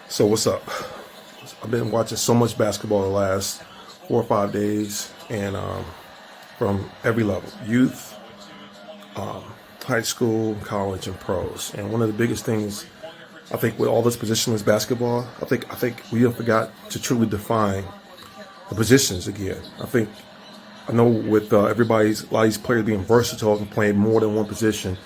So what's up? I've been watching so much basketball the last 4 or 5 days, and from every level, youth, high school, college, and pros. And one of the biggest things, I think, with all this positionless basketball, I think we have forgot to truly define the positions again. I know with a lot of these players being versatile and playing more than one position,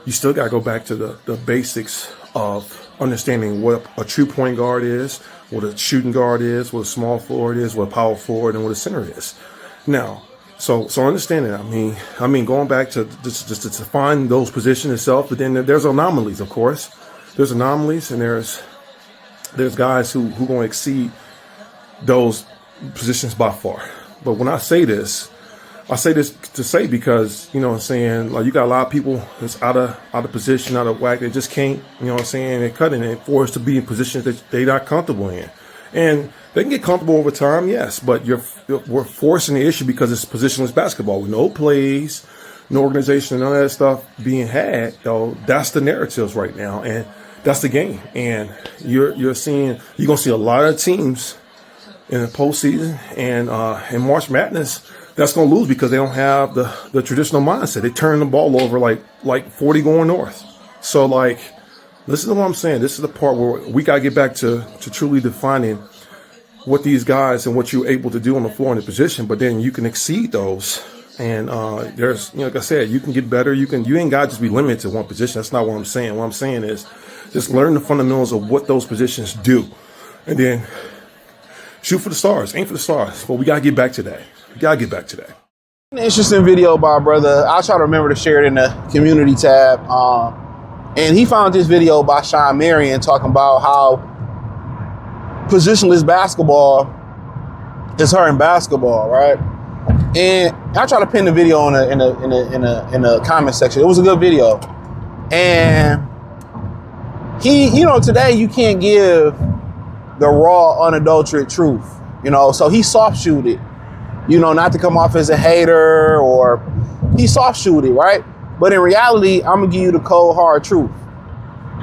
you still got to go back to the basics of understanding what a true point guard is, what a shooting guard is, what a small forward is, what a power forward, and what a center is. Now, so understanding, I mean, going back to just to define those positions itself, but then there's anomalies, of course. There's anomalies, and there's guys who going to exceed those positions by far. But when I say this to say because, you know what I'm saying, like, you got a lot of people that's out of position, out of whack. They just can't, you know what I'm saying, they're cutting it for us to be in positions that they're not comfortable in. And they can get comfortable over time, yes, but we're forcing the issue because it's positionless basketball with no plays, no organization, none of that stuff being had. Though that's the narratives right now, and that's the game. And you're gonna see a lot of teams in the postseason and in March Madness that's going to lose because they don't have the traditional mindset. They turn the ball over like 40 going north. So, like, listen to what I'm saying. This is the part where we got to get back to truly defining what these guys and what you're able to do on the floor in the position, but then you can exceed those. And there's, you know, like I said, you can get better. You ain't got to just be limited to one position. That's not what I'm saying. What I'm saying is just learn the fundamentals of what those positions do. And then shoot for the stars, aim for the stars. But we got to get back to that. An interesting video by a brother. I'll try to remember to share it in the community tab. And he found this video by Shawn Marion talking about how positionless basketball is hurting basketball, right? And I try to pin the video in the comment section. It was a good video. And he, you know, today you can't give the raw, unadulterated truth, you know, so he soft shoot it. You know, not to come off as a hater, or he soft shoot it, right? But in reality, I'm gonna give you the cold hard truth,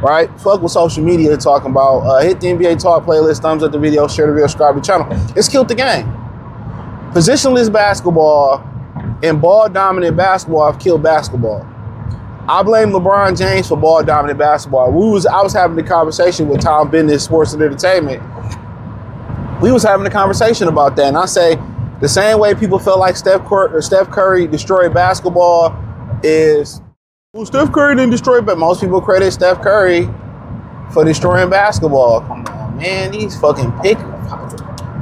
right? Fuck what social media talking about. Hit the NBA Talk playlist, thumbs up the video, share the video, subscribe to the channel. It's killed the game. Positionless basketball and ball dominant basketball have killed basketball. I blame LeBron James for ball dominant basketball. I was having a conversation with Tom Bennett, Sports and Entertainment. We was having a conversation about that, and I say, the same way people felt like Steph Curry destroyed basketball is, well, Steph Curry didn't destroy, but most people credit Steph Curry for destroying basketball. Come on, man, these fucking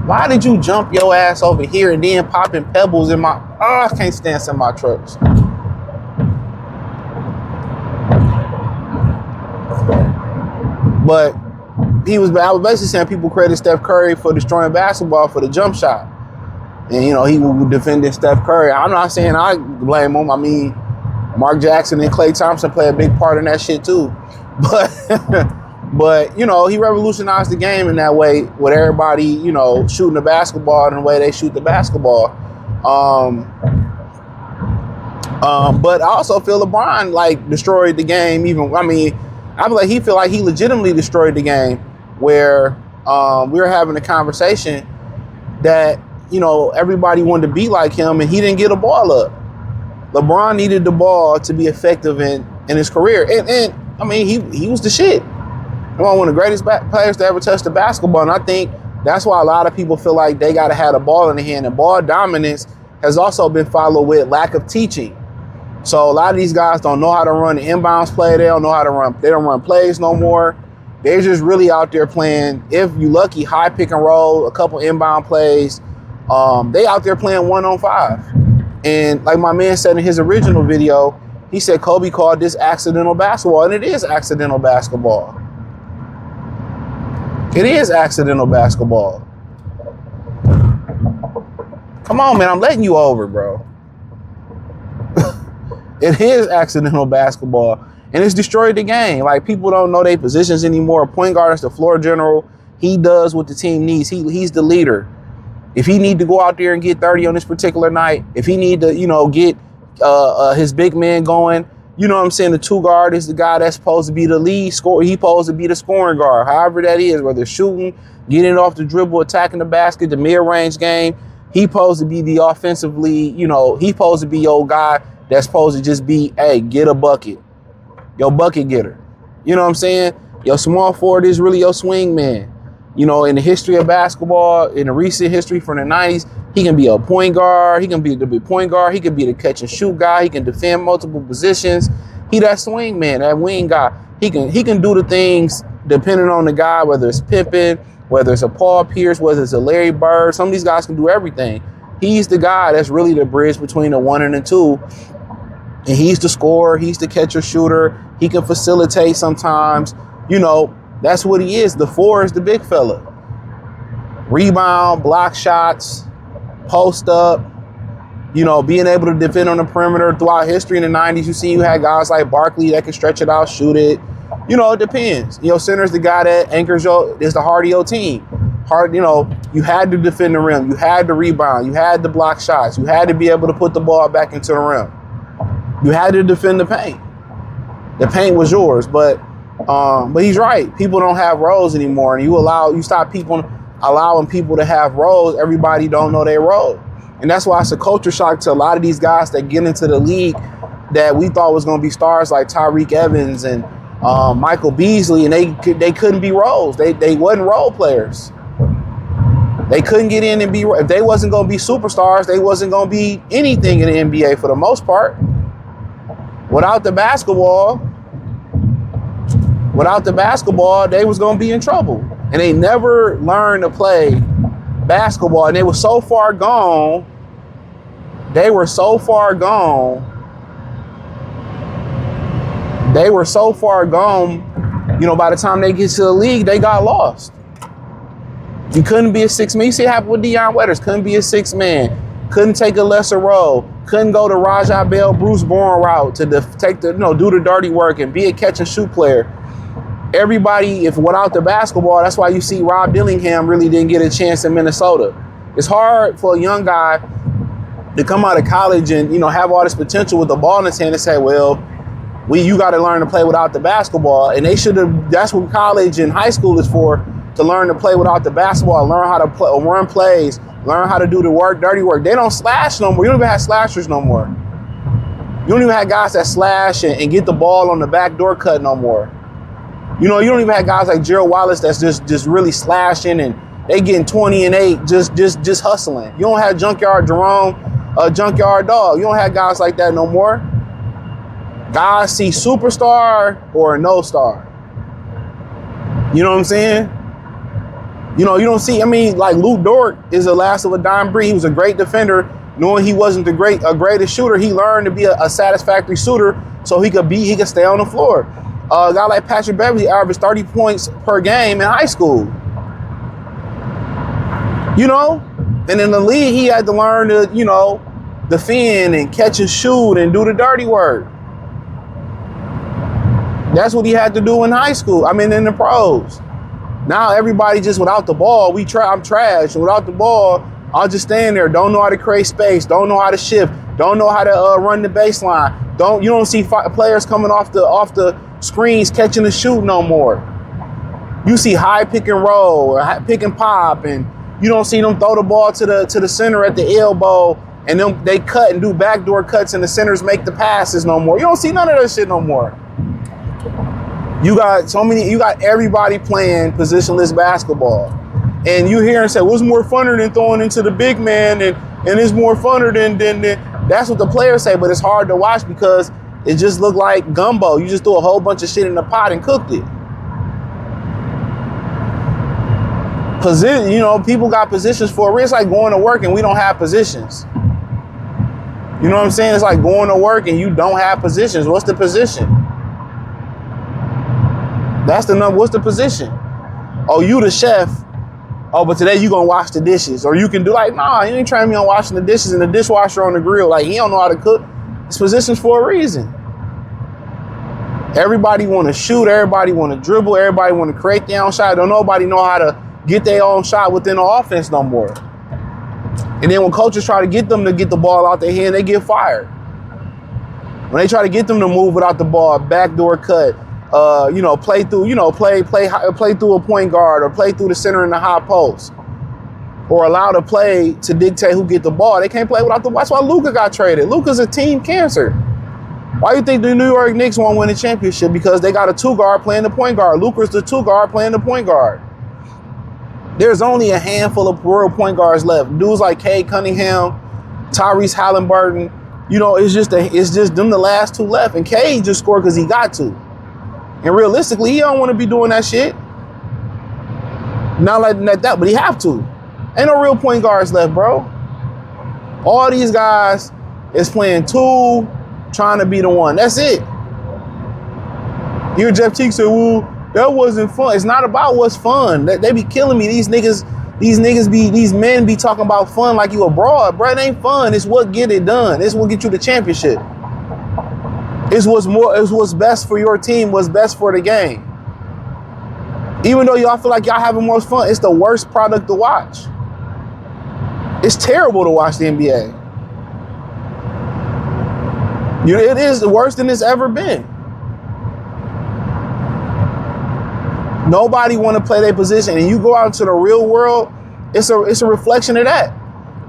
why did you jump your ass over here and then popping pebbles in my, I can't stand semi trucks. But I was basically saying people credit Steph Curry for destroying basketball for the jump shot. And, you know, he was defending Steph Curry. I'm not saying I blame him. I mean, Mark Jackson and Klay Thompson play a big part in that shit too. But you know, he revolutionized the game in that way with everybody, you know, shooting the basketball in the way they shoot the basketball. But I also feel LeBron, like, destroyed the game. I feel like he legitimately destroyed the game where we were having a conversation that, you know, everybody wanted to be like him, and he didn't get a ball up. LeBron needed the ball to be effective in his career. And I mean, he was the shit. One of the greatest players to ever touch the basketball. And I think that's why a lot of people feel like they got to have the ball in the hand. And ball dominance has also been followed with lack of teaching. So a lot of these guys don't know how to run the inbounds play. They don't run plays no more. They're just really out there playing, if you lucky, high pick and roll, a couple inbound plays. They out there playing 1-on-5. And like my man said in his original video, he said Kobe called this accidental basketball, and it is accidental basketball. It is accidental basketball. Come on, man, I'm letting you over, bro. It is accidental basketball, and it's destroyed the game. Like, people don't know their positions anymore. A point guard is the floor general. He does what the team needs. He's the leader. If he need to go out there and get 30 on this particular night, if he need to, get his big man going, you know what I'm saying? The 2 guard is the guy that's supposed to be the lead scorer. He's supposed to be the scoring guard, however that is, whether it's shooting, getting it off the dribble, attacking the basket, the mid-range game. He supposed to be the offensively, he supposed to be your guy that's supposed to just be, hey, get a bucket. Your bucket getter. You know what I'm saying? Your small forward is really your swing man. In the history of basketball, in the recent history from the 90s, he can be a point guard. He can be the point guard. He can be the catch and shoot guy. He can defend multiple positions. He that swing man, that wing guy. He can do the things depending on the guy, whether it's Pippen, whether it's a Paul Pierce, whether it's a Larry Bird. Some of these guys can do everything. He's the guy that's really the bridge between the 1 and the 2. And he's the scorer. He's the catcher shooter. He can facilitate sometimes. That's what he is. The 4 is the big fella. Rebound, block shots, post up, being able to defend on the perimeter. Throughout history in the 90s, you had guys like Barkley that can stretch it out, shoot it. It depends. Center's the guy that anchors is the heart of your team. You had to defend the rim. You had to rebound. You had to block shots. You had to be able to put the ball back into the rim. You had to defend the paint. The paint was yours, but he's right. People don't have roles anymore, and you stop allowing people to have roles. Everybody don't know their role, and that's why it's a culture shock to a lot of these guys that get into the league that we thought was going to be stars like Tyreek Evans and Michael Beasley, and they couldn't be roles. They wasn't role players. They couldn't get in and be. If they wasn't going to be superstars, they wasn't going to be anything in the NBA for the most part. Without the basketball, they was going to be in trouble. And they never learned to play basketball. And they were so far gone. By the time they get to the league, they got lost. You couldn't be a 6-man. You see it happen with Deion Waiters. Couldn't be a 6-man. Couldn't take a lesser role. Couldn't go the Rajah Bell, Bruce Bourne route to do the dirty work and be a catch and shoot player. Everybody, if without the basketball, that's why you see Rob Dillingham really didn't get a chance in Minnesota. It's hard for a young guy to come out of college and, have all this potential with the ball in his hand and say, well, you got to learn to play without the basketball. And that's what college and high school is for, to learn to play without the basketball, learn how to run plays, learn how to do the work, dirty work. They don't slash no more. You don't even have slashers no more. You don't even have guys that slash and get the ball on the backdoor cut no more. You don't even have guys like Gerald Wallace that's just really slashing and they getting 20 and 8 just hustling. You don't have Junkyard Jerome, Junkyard Dog. You don't have guys like that no more. Guys see superstar or no star. You know what I'm saying? You don't see, like Luke Dort is the last of a dying breed. He was a great defender. Knowing he wasn't the greatest shooter, he learned to be a satisfactory shooter so he could stay on the floor. A guy like Patrick Beverley averaged 30 points per game in high school. And in the league, he had to learn to, defend and catch and shoot and do the dirty work. That's what he had to do in high school. In the pros. Now everybody just without the ball, I'm trash. And without the ball, I'll just stand there. Don't know how to create space. Don't know how to shift. Don't know how to run the baseline. You don't see players coming off the screens catching the shoot no more. You see high pick and roll or high pick and pop, and you don't see them throw the ball to the center at the elbow, and then they cut and do backdoor cuts, and the centers make the passes no more. You don't see none of that shit no more. You got everybody playing positionless basketball. And you hear and say, what's more funner than throwing into the big man and it's more funner than that's what the players say, but it's hard to watch because it just looked like gumbo. You just threw a whole bunch of shit in the pot and cooked it. People got positions for a reason. It's like going to work and we don't have positions. You know what I'm saying? It's like going to work and you don't have positions. What's the position? That's the number. What's the position? Oh, you the chef. Oh, but today you gonna wash the dishes. Or you can do like, nah, you ain't training me on washing the dishes and the dishwasher on the grill. Like, he don't know how to cook. It's positions for a reason. Everybody want to shoot. Everybody want to dribble. Everybody want to create their own shot. Don't nobody know how to get their own shot within the offense no more. And then when coaches try to get them to get the ball out their hand, they get fired. When they try to get them to move without the ball, backdoor cut, play through, play through a point guard or play through the center in the high post, or allow the play to dictate who get the ball. They can't play without the ball. That's why Luka got traded. Luka's a team cancer. Why do you think the New York Knicks won't win a championship? Because they got a 2-guard playing the point guard. Luka's the 2-guard playing the point guard. There's only a handful of real point guards left. Dudes like Cade Cunningham, Tyrese Halliburton. It's just them the last 2 left. And Cade just scored because he got to. And realistically, he don't want to be doing that shit. Not like that, but he have to. Ain't no real point guards left, bro. All these guys is playing 2, trying to be the 1. That's it. You hear Jeff Teague say, well, that wasn't fun. It's not about what's fun. They be killing me. These men be talking about fun like you abroad, bro. It ain't fun. It's what get it done. It's what get you the championship. It's what's best for your team, what's best for the game. Even though y'all feel like y'all having more fun, it's the worst product to watch. It's terrible to watch the NBA. It is the worst than it's ever been. Nobody want to play their position, and you go out into the real world, it's a reflection of that.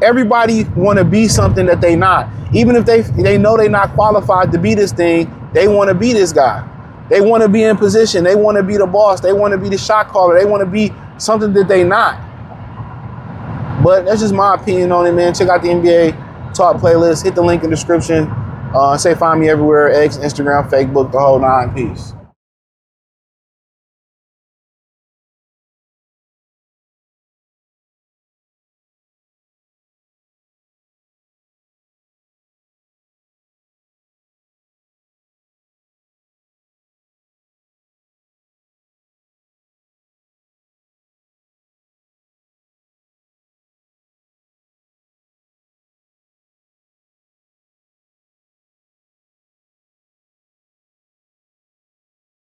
Everybody want to be something that they not. Even if they know they're not qualified to be this thing, they want to be this guy. They want to be in position. They want to be the boss. They want to be the shot caller. They want to be something that they not. But that's just my opinion on it, man. Check out the NBA Talk playlist. Hit the link in the description. Say find me everywhere, X, Instagram, Facebook, the whole 9. Peace.